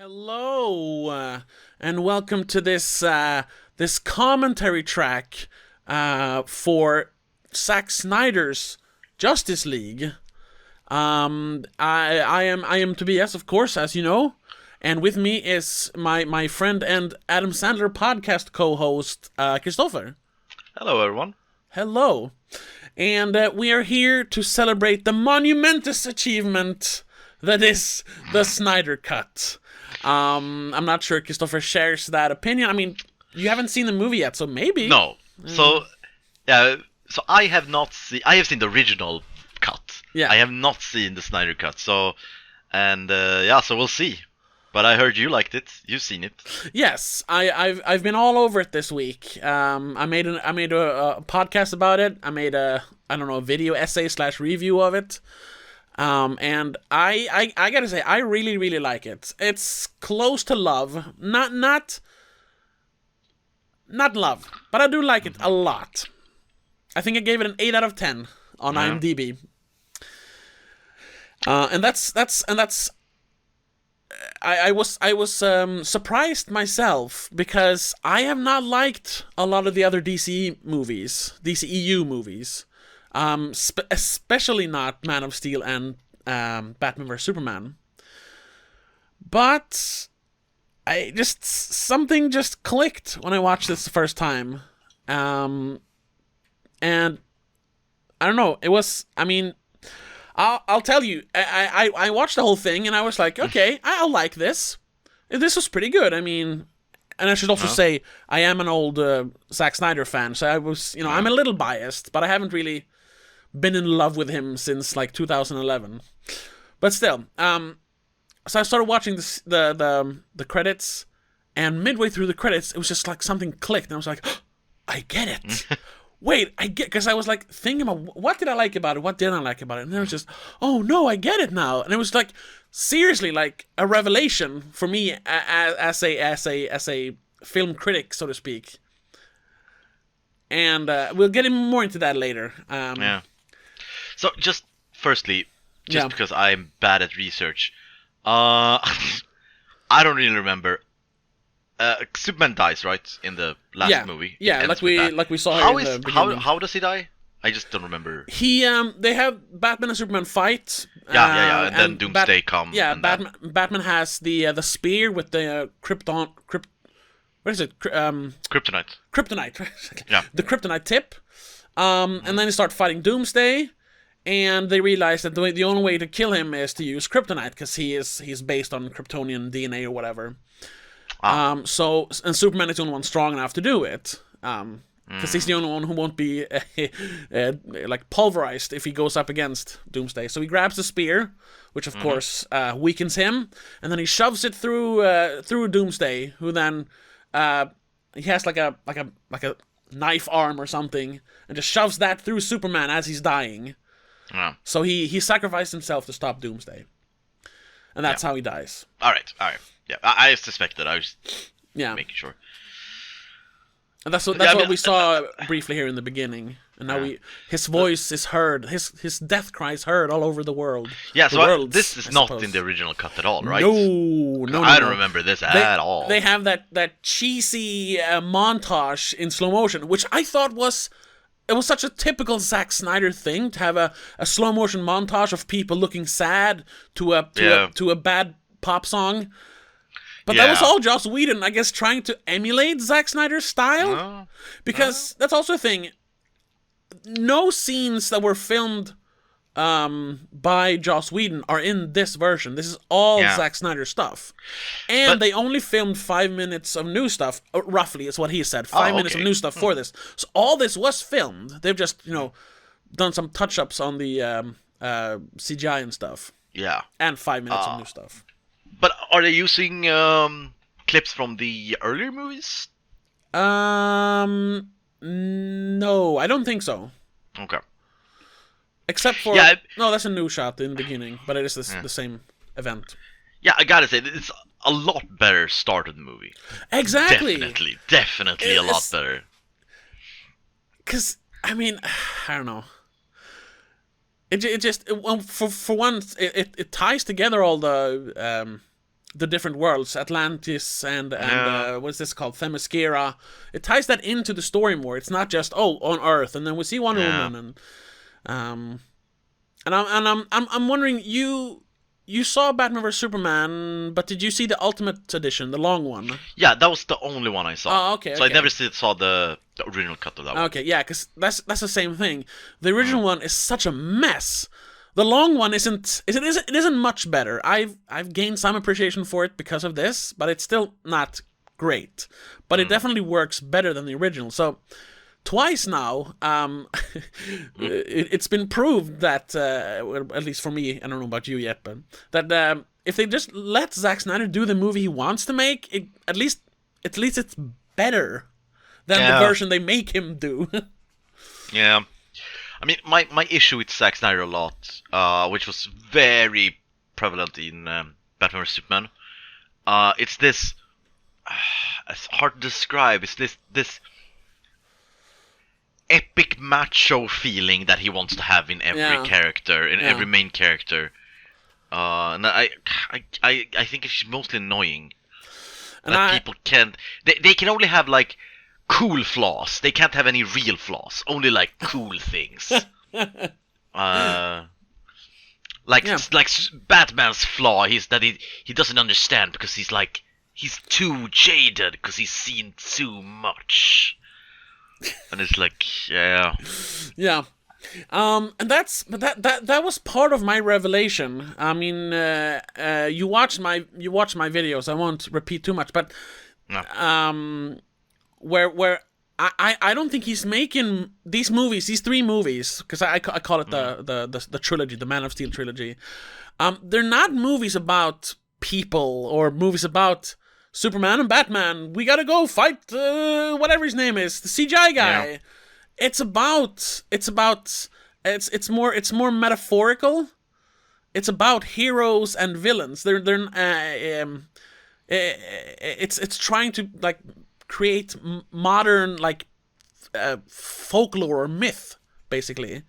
Hello, and welcome to this commentary track for Zack Snyder's Justice League. I am Tobias, of course, as you know, and with me is my friend and Adam Sandler podcast co-host Christopher. Hello, everyone. Hello, and we are here to celebrate the monumentous achievement that is the Snyder Cut. I'm not sure Christopher shares that opinion. I mean, you haven't seen the movie yet, so maybe. No. So I have not seen. I have seen the original cut. Yeah. I have not seen the Snyder cut. So we'll see. But I heard you liked it. You've seen it. Yes, I've been all over it this week. I made a podcast about it. I made a video essay / review of it. And I gotta say, I really, really like it. It's close to love. Not love, but I do like it a lot. I think I gave it an 8 out of 10 on IMDb. I was surprised myself because I have not liked a lot of the other DCEU movies. Especially not Man of Steel and Batman vs Superman. But something just clicked when I watched this the first time. And I don't know, it was, I mean, I'll tell you, I watched the whole thing and I was like, okay, I'll like this. This was pretty good. I mean, and I should also say, I am an old Zack Snyder fan, so I was, I'm a little biased, but I haven't really been in love with him since like 2011. But still, so I started watching the credits, and midway through the credits, it was just like something clicked, and I was like, oh, I get it. Wait, I get, because I was like thinking about what did I like about it, what didn't I like about it, and then it was just, oh no, I get it now, and it was like seriously like a revelation for me as a film critic, so to speak. And we'll get more into that later. Yeah. So just firstly, because I'm bad at research, I don't really remember. Superman dies, right, in the last movie. Yeah, like we saw how in the beginning. How does he die? I just don't remember. They have Batman and Superman fight. And then Doomsday comes. Yeah, Batman has the spear with the what is it? Kryptonite. Kryptonite. Yeah. The Kryptonite tip. And then they start fighting Doomsday, and they realize that the only way to kill him is to use Kryptonite because he's based on Kryptonian DNA or whatever. And Superman is the only one strong enough to do it. Because he's the only one who won't be like pulverized if he goes up against Doomsday. So he grabs the spear, which of course weakens him, and then he shoves it through Doomsday, who then he has like a knife arm or something, and just shoves that through Superman as he's dying. Yeah. So he sacrificed himself to stop Doomsday, and that's how he dies. All right. Yeah, I suspected. I was making sure. And that's what we saw briefly here in the beginning, and now his voice is heard, his death cry is heard all over the world. Yeah, so this is not in the original cut at all, right? No. I don't remember this at all. They have that cheesy montage in slow motion, which I thought was such a typical Zack Snyder thing to have a slow motion montage of people looking sad to a bad pop song. But that was all Joss Whedon, I guess, trying to emulate Zack Snyder's style. Because that's also a thing. No scenes that were filmed by Joss Whedon are in this version. This is all Zack Snyder stuff. And they only filmed 5 minutes of new stuff, roughly is what he said. 5 minutes of new stuff for this. So all this was filmed. They've just, done some touch-ups on the CGI and stuff. Yeah. And 5 minutes of new stuff. But are they using clips from the earlier movies? No, I don't think so. Okay. Except for no, that's a new shot in the beginning, but it is the same event. Yeah, I gotta say it's a lot better start of the movie. Exactly. Definitely a lot better. Because I mean, I don't know. It just for once it ties together all the the different worlds, Atlantis and what's this called, Themyscira. It ties that into the story more. It's not just on Earth, and then we see Wonder Woman, and I'm wondering, you saw Batman vs Superman, but did you see the Ultimate Edition, the long one? Yeah, that was the only one I saw. Oh, okay. So I never saw the original cut of that one. Okay, yeah, because that's the same thing. The original one is such a mess. The long one isn't much better. I've gained some appreciation for it because of this, but it's still not great. But it definitely works better than the original. So twice now, it's been proved that, at least for me, I don't know about you yet, but that if they just let Zack Snyder do the movie he wants to make, at least it's better than the version they make him do. Yeah. I mean, my issue with Zack Snyder a lot, which was very prevalent in Batman vs Superman, it's this. It's hard to describe. It's this epic macho feeling that he wants to have in every character, in every main character, and I think it's mostly annoying. And that people can't. They can only have like cool flaws. They can't have any real flaws. Only like cool things. Like Batman's flaw is that he doesn't understand because he's too jaded because he's seen too much. And it's like, yeah. And that was part of my revelation. I mean, you watched my videos. I won't repeat too much, but where I don't think he's making these three movies, because I call it the trilogy, the Man of Steel Trilogy. They're not movies about people or movies about Superman and Batman. We gotta go fight whatever his name is, the CGI guy. Yeah. It's more metaphorical. It's about heroes and villains. It's trying to like create modern like folklore or myth, basically.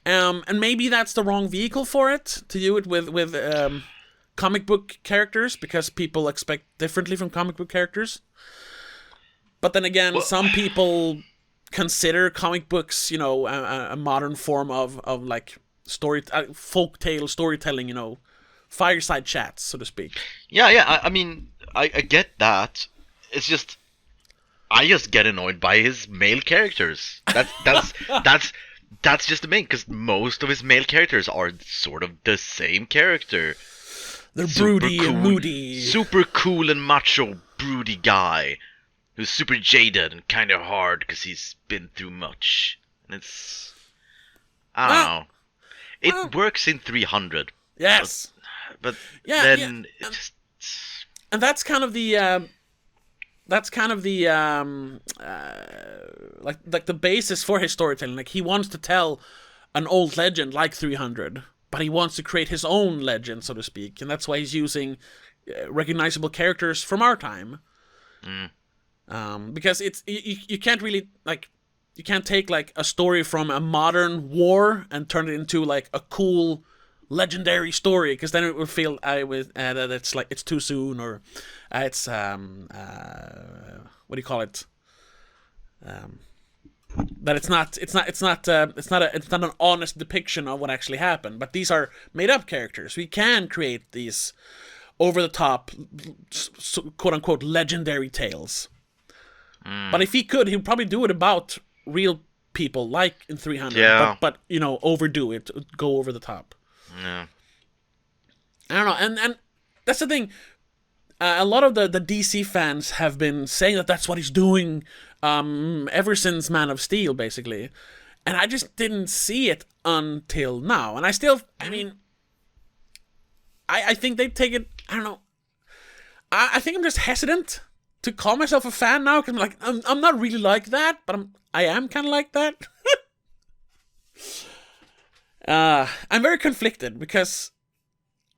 And maybe that's the wrong vehicle for it, to do it with comic book characters, because people expect differently from comic book characters. But then again, some people consider comic books, a modern form of like folktale storytelling, fireside chats, so to speak. Yeah. I mean, I get that. It's just I just get annoyed by his male characters. That's just the main, because most of his male characters are sort of the same character. They're broody and moody. Super cool and macho broody guy who's super jaded and kind of hard because he's been through much. And it's... I don't know. It works in 300. Yes. But then it just... And that's kind of the... like the basis for his storytelling. Like, he wants to tell an old legend like 300, but he wants to create his own legend, so to speak, and that's why he's using recognizable characters from our time. Because it's you can't really you can't take like a story from a modern war and turn it into like a cool legendary story, because then it would feel that it's like it's too soon, or it's what do you call it? That it's not an honest depiction of what actually happened. But these are made up characters. We can create these over the top, quote unquote, legendary tales. But if he could, he'd probably do it about real people, like in 300. Yeah. But overdo it, go over the top. Yeah. I don't know, and that's the thing. A lot of the DC fans have been saying that that's what he's doing ever since Man of Steel, basically. And I just didn't see it until now. And I still, I mean, I think they take it, I don't know. I think I'm just hesitant to call myself a fan now, because I'm not really like that, but I am kind of like that. I'm very conflicted, because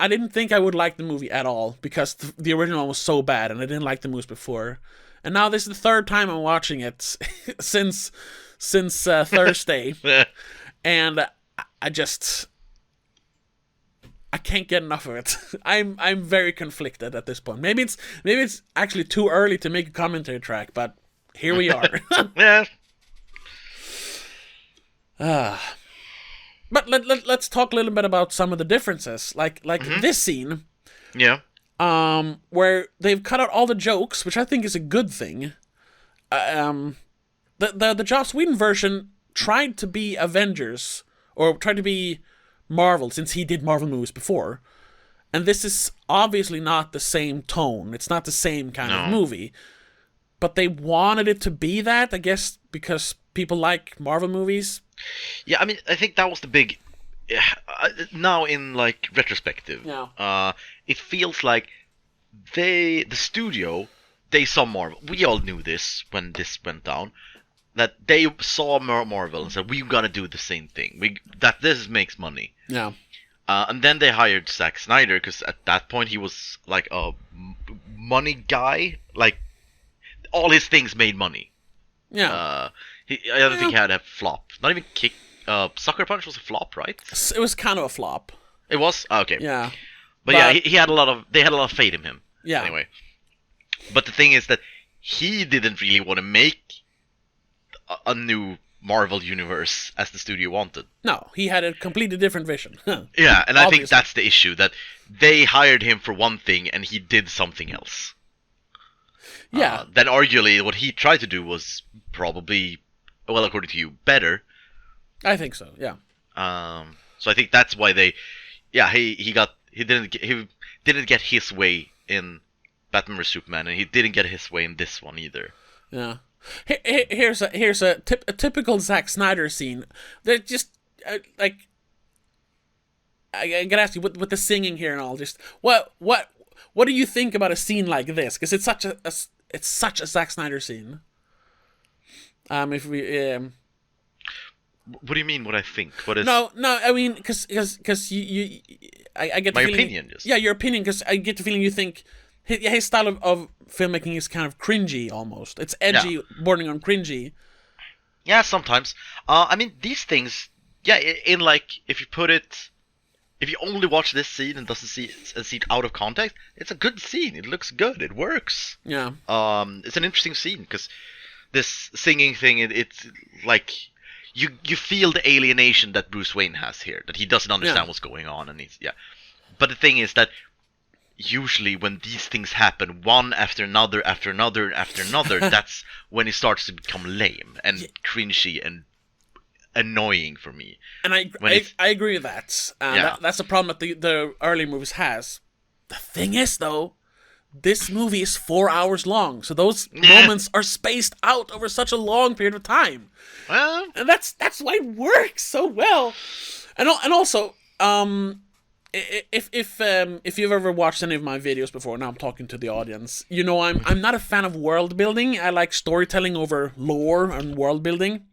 I didn't think I would like the movie at all, because the original was so bad, and I didn't like the movies before. And now this is the third time I'm watching it since Thursday, and I just I can't get enough of it. I'm very conflicted at this point. Maybe it's actually too early to make a commentary track, but here we are. Yeah. But let's talk a little bit about some of the differences. Like this scene. Yeah. Where they've cut out all the jokes, which I think is a good thing. The Joss Whedon version tried to be Avengers, or tried to be Marvel, since he did Marvel movies before. And this is obviously not the same tone. It's not the same kind of movie. But they wanted it to be that, I guess, because people like Marvel movies. Yeah, I mean, I think that was the big... now in, like, retrospective, it feels like the studio, they saw Marvel. We all knew this when this went down. That they saw Marvel and said, we gotta do the same thing. That this makes money. Yeah. And then they hired Zack Snyder, because at that point he was like a money guy. Like, all his things made money. Yeah. I don't think he had a flop. Not even Sucker Punch was a flop, right? It was kind of a flop. It was? Oh, okay. Yeah. But yeah, he had they had a lot of faith in him. Yeah. Anyway. But the thing is that he didn't really want to make a new Marvel universe as the studio wanted. No, he had a completely different vision. Yeah, and I think that's the issue, that they hired him for one thing and he did something else. Yeah. Then arguably what he tried to do was probably, well, according to you, better. I think so, yeah. So I think that's why he didn't get his way in Batman vs Superman, and he didn't get his way in this one either. Yeah. Here's a typical Zack Snyder scene. They're just like, I gotta ask you with the singing here and all. Just what do you think about a scene like this? Because it's such a Zack Snyder scene. If we What do you mean? What I think? What is? No. I mean, because I get the my feeling, opinion. Just yeah, your opinion. Because I get the feeling you think his style of filmmaking is kind of cringy almost. It's edgy, bordering on cringy. Yeah, sometimes. I mean, these things. Yeah, in like if you only watch this scene and doesn't see it out of context, it's a good scene. It looks good. It works. Yeah. It's an interesting scene because this singing thing. It's like. You feel the alienation that Bruce Wayne has here, that he doesn't understand what's going on, and But the thing is that usually when these things happen, one after another, that's when it starts to become lame and cringy and annoying for me. And I agree with that. That's the problem that the early movies has. The thing is, though, this movie is 4 hours long, so those moments are spaced out over such a long period of time. Well, and that's why it works so well. And also, if you've ever watched any of my videos before, now I'm talking to the audience, you know I'm not a fan of world building. I like storytelling over lore and world building.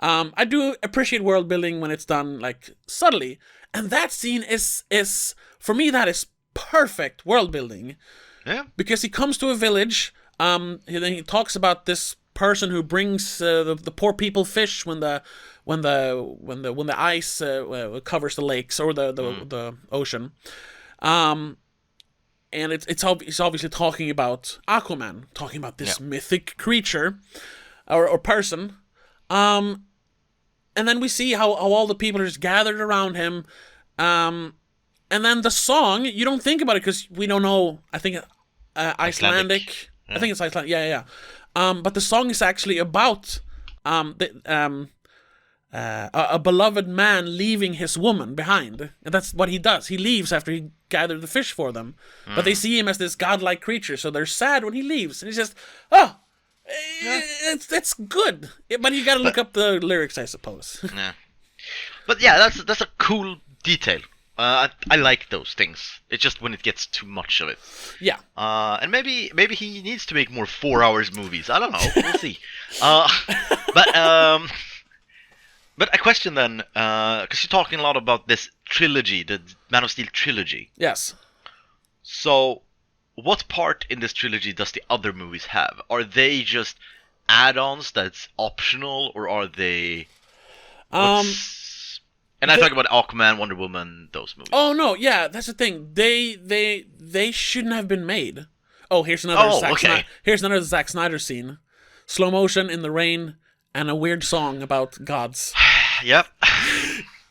I do appreciate world building when it's done like subtly, and that scene is for me, that is perfect world building. Yeah. Because he comes to a village, then he talks about this person who brings the poor people fish when the ice covers the lakes or the ocean, and he's obviously talking about Aquaman, talking about this mythic creature or person, and then we see how all the people are just gathered around him, and then the song, you don't think about it because we don't know. I think Icelandic. Yeah. I think it's Icelandic. Yeah. But the song is actually about a beloved man leaving his woman behind. And that's what he does. He leaves after he gathered the fish for them. But they see him as this godlike creature, so they're sad when he leaves. And he's just, it's good. But you gotta look up the lyrics, I suppose. Yeah. But yeah, that's a cool detail. I like those things. It's just when it gets too much of it. Yeah. And maybe he needs to make more 4 hours movies. I don't know. We'll see. But a question then, because you're talking a lot about this trilogy, the Man of Steel Trilogy. Yes. So, what part in this trilogy does the other movies have? Are they just add-ons that's optional, or are they... And I talk about Aquaman, Wonder Woman, those movies. Oh no, yeah, that's the thing. They shouldn't have been made. Oh, here's another here's another Zack Snyder scene. Slow motion in the rain and a weird song about gods. Yep.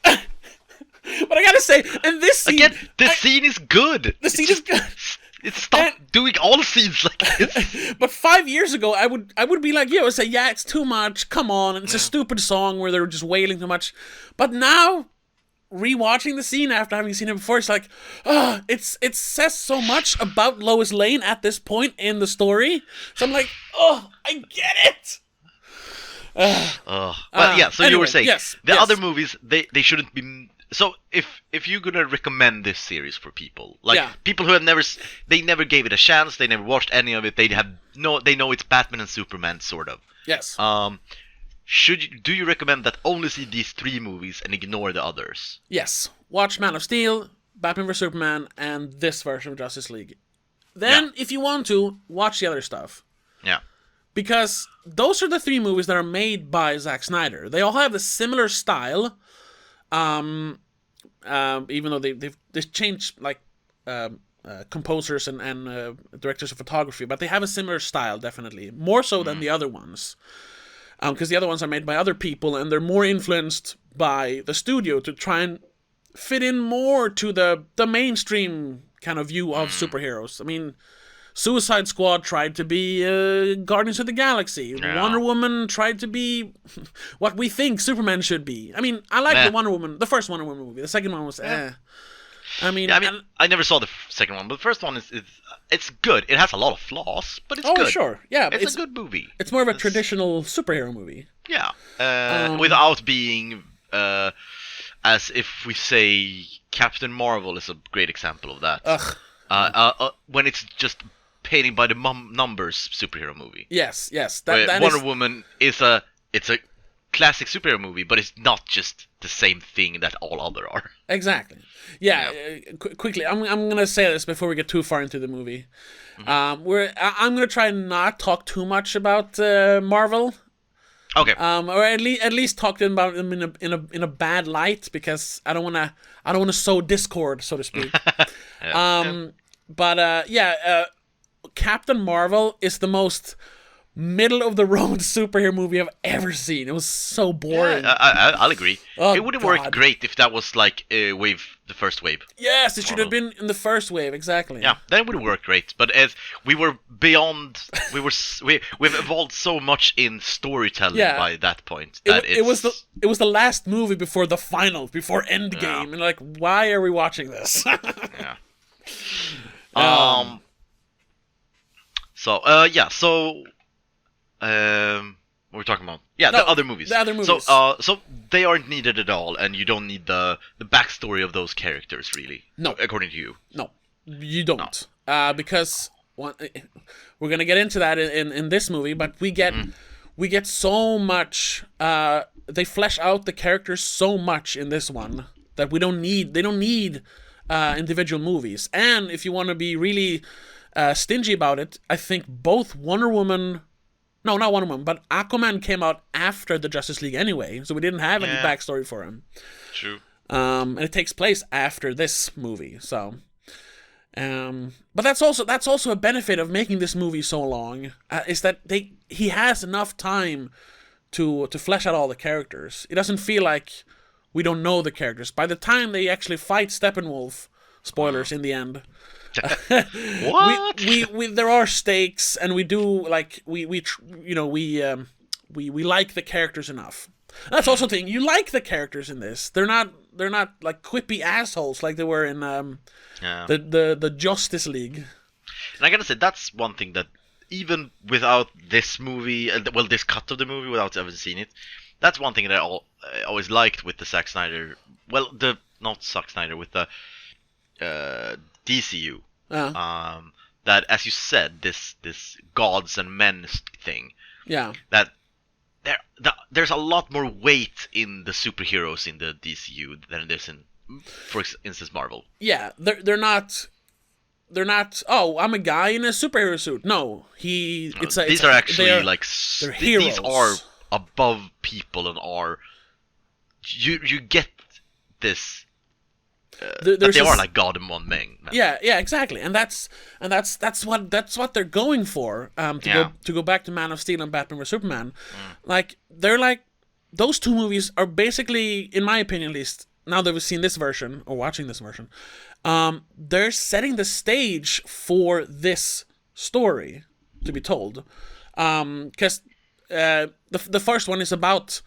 But I gotta say, and this scene... Again, the scene is good. The scene is good. Stop doing all scenes like this. But 5 years ago, I would be like, I say, yeah, it's too much. Come on, and it's a stupid song where they're just wailing too much. But now, rewatching the scene after having seen it before, it's like, it says so much about Lois Lane at this point in the story. So I'm like, I get it. So anyway, you were saying the other movies they shouldn't be. So if you're gonna recommend this series for people, like people who have never gave it a chance, they never watched any of it, they know it's Batman and Superman sort of. Yes. Do you recommend that only see these 3 movies and ignore the others? Yes. Watch Man of Steel, Batman vs Superman, and this version of Justice League. Then, if you want to, watch the other stuff. Yeah. Because those are the 3 movies that are made by Zack Snyder. They all have a similar style. Even though they've changed like composers and directors of photography, but they have a similar style, definitely more so than the other ones. Because the other ones are made by other people and they're more influenced by the studio to try and fit in more to the mainstream kind of view of superheroes. I mean, Suicide Squad tried to be Guardians of the Galaxy. Yeah. Wonder Woman tried to be what we think Superman should be. I mean, I like the first Wonder Woman movie. The second one was I mean, I never saw the second one, but the first one it's good. It has a lot of flaws, but it's good. Oh, sure. Yeah, it's a good movie. It's more of a traditional superhero movie. Yeah. Without being as if we say Captain Marvel is a great example of that. When it's just painting by the numbers superhero movie. Yes. Wonder Woman is a classic superhero movie, but it's not just the same thing that all other are. Exactly. Yeah. Quickly, I'm gonna say this before we get too far into the movie. Mm-hmm. I'm gonna try and not talk too much about Marvel. Okay. Or at least talk to them about them in a bad light, because I don't wanna sow discord, so to speak. Captain Marvel is the most middle of the road superhero movie I've ever seen. It was so boring. Yeah, I'll agree. It would have worked great if that was like the first wave. Yes, it should have been in the first wave, exactly. Yeah, then it would have worked great. But as we were beyond, we've evolved so much in storytelling by that point. It was the last movie before the final, before Endgame, and like, why are we watching this? Yeah. What we're talking about? Yeah, the other movies. The other movies. So they aren't needed at all, and you don't need the backstory of those characters, really. No, according to you. No, you don't. No. Because we're gonna get into that in this movie, but we get so much. They flesh out the characters so much in this one that they don't need individual movies. And if you want to be really stingy about it, I think both Wonder Woman... No, not Wonder Woman, but Aquaman came out after the Justice League anyway, so we didn't have any backstory for him. True. And it takes place after this movie, so... but that's also a benefit of making this movie so long, is that he has enough time to flesh out all the characters. It doesn't feel like we don't know the characters. By the time they actually fight Steppenwolf, spoilers in the end... What? We there are stakes, and we do like we like the characters enough. That's also the thing. You like the characters in this. They're not like quippy assholes like they were in the Justice League. And I gotta say, that's one thing that even without this movie, this cut of the movie, without ever seeing it, that's one thing that I always liked with the Zack Snyder. Well, not Zack Snyder, with the DCU. That, as you said, this gods and men thing. Yeah. That there's a lot more weight in the superheroes in the DCU than it is in, for instance, Marvel. Yeah, they're not. Oh, I'm a guy in a superhero suit. No, these are actually like they're heroes. These are above people and are you get this. There's that they are like God in one man. Yeah, exactly, and that's what they're going for. To go back to Man of Steel and Batman vs Superman, like they're like those two movies are basically, in my opinion at least, now that we've seen this version or watching this version, they're setting the stage for this story to be told. Because the first one is about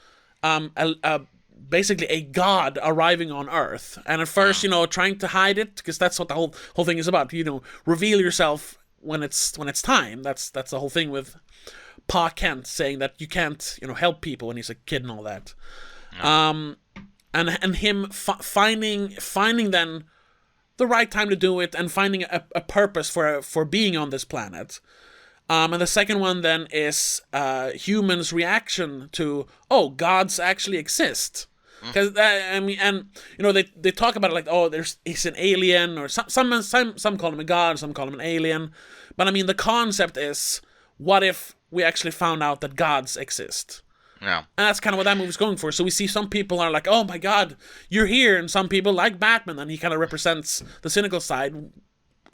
basically a god arriving on Earth, and at first, trying to hide it, because that's what the whole thing is about. Reveal yourself when it's time. That's the whole thing with Pa Kent saying that you can't help people when he's a kid and all that. And him finding then the right time to do it, and finding a purpose for being on this planet. And the second one then is humans' reaction to, gods actually exist. Because they talk about it like, he's an alien, or some call him a god, some call him an alien. But I mean, the concept is, what if we actually found out that gods exist? Yeah. And that's kind of what that movie's going for. So we see some people are like, oh my god, you're here, and some people, like Batman, and he kind of represents the cynical side,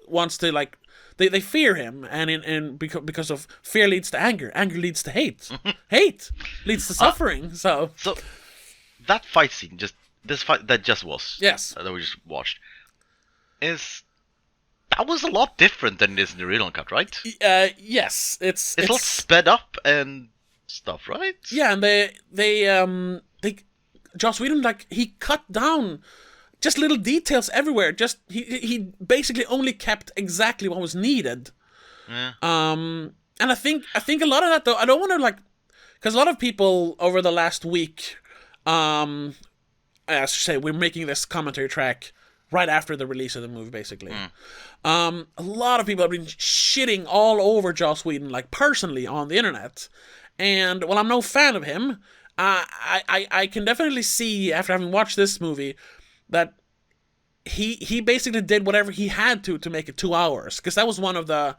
wants to like. They fear him, and because of fear leads to anger leads to hate, hate leads to suffering. So that fight scene, this fight that just was, yes, that we just watched, that was a lot different than it is in the original cut, right? Yes, it's all sped up and stuff, right? Yeah, and they Joss Whedon, like, he cut down just little details everywhere. Just he basically only kept exactly what was needed. Yeah. And I think a lot of that, though, I don't want to because a lot of people over the last week, I should say, we're making this commentary track right after the release of the movie, basically. A lot of people have been shitting all over Joss Whedon, like, personally on the internet. And while I'm no fan of him, I can definitely see, after having watched this movie, that he basically did whatever he had to make it 2 hours, because that was one of the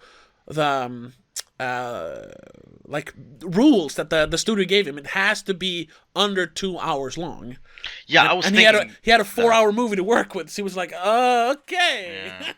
rules that the studio gave him. It has to be under 2 hours long. Yeah, I was thinking he had a 4 hour movie to work with, so he was like, okay. Yeah.